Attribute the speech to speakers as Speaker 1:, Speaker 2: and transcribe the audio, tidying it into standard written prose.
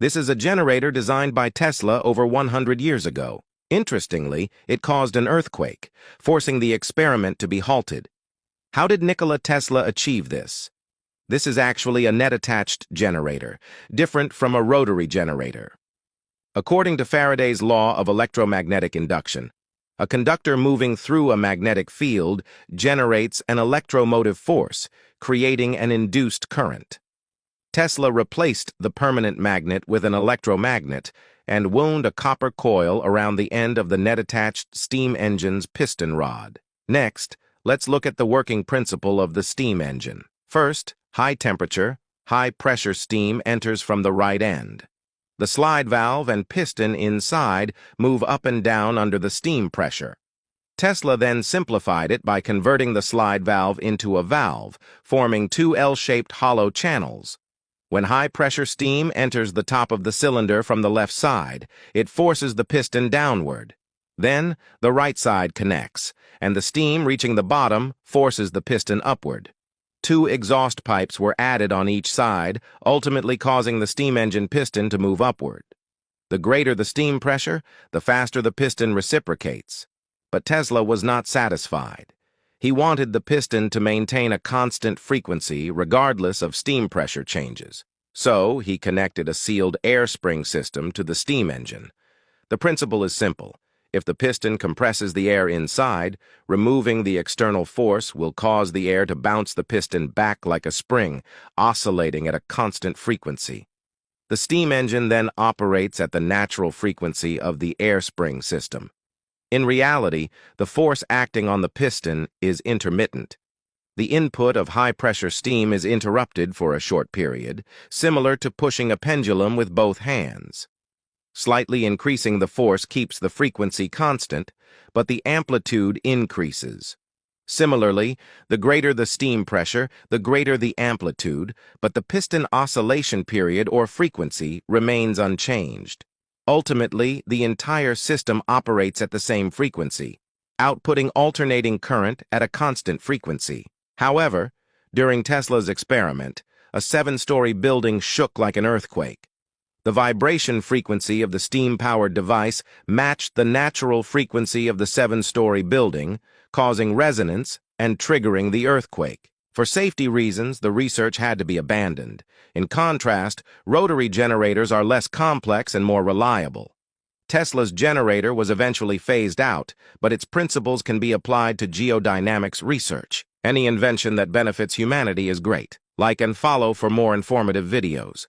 Speaker 1: This is a generator designed by Tesla over 100 years ago. Interestingly, it caused an earthquake, forcing the experiment to be halted. How did Nikola Tesla achieve this? This is actually a net-attached generator, different from a rotary generator. According to Faraday's law of electromagnetic induction, a conductor moving through a magnetic field generates an electromotive force, creating an induced current. Tesla replaced the permanent magnet with an electromagnet and wound a copper coil around the end of the net-attached steam engine's piston rod. Next, let's look at the working principle of the steam engine. First, high-temperature, high-pressure steam enters from the right end. The slide valve and piston inside move up and down under the steam pressure. Tesla then simplified it by converting the slide valve into a valve, forming two L-shaped hollow channels. When high-pressure steam enters the top of the cylinder from the left side, it forces the piston downward. Then, the right side connects, and the steam reaching the bottom forces the piston upward. Two exhaust pipes were added on each side, ultimately causing the steam engine piston to move upward. The greater the steam pressure, the faster the piston reciprocates. But Tesla was not satisfied. He wanted the piston to maintain a constant frequency regardless of steam pressure changes. So, he connected a sealed air spring system to the steam engine. The principle is simple. If the piston compresses the air inside, removing the external force will cause the air to bounce the piston back like a spring, oscillating at a constant frequency. The steam engine then operates at the natural frequency of the air spring system. In reality, the force acting on the piston is intermittent. The input of high-pressure steam is interrupted for a short period, similar to pushing a pendulum with both hands. Slightly increasing the force keeps the frequency constant, but the amplitude increases. Similarly, the greater the steam pressure, the greater the amplitude, but the piston oscillation period or frequency remains unchanged. Ultimately, the entire system operates at the same frequency, outputting alternating current at a constant frequency. However, during Tesla's experiment, a 7-story building shook like an earthquake. The vibration frequency of the steam-powered device matched the natural frequency of the 7-story building, causing resonance and triggering the earthquake. For safety reasons, the research had to be abandoned. In contrast, rotary generators are less complex and more reliable. Tesla's generator was eventually phased out, but its principles can be applied to geodynamics research. Any invention that benefits humanity is great. Like and follow for more informative videos.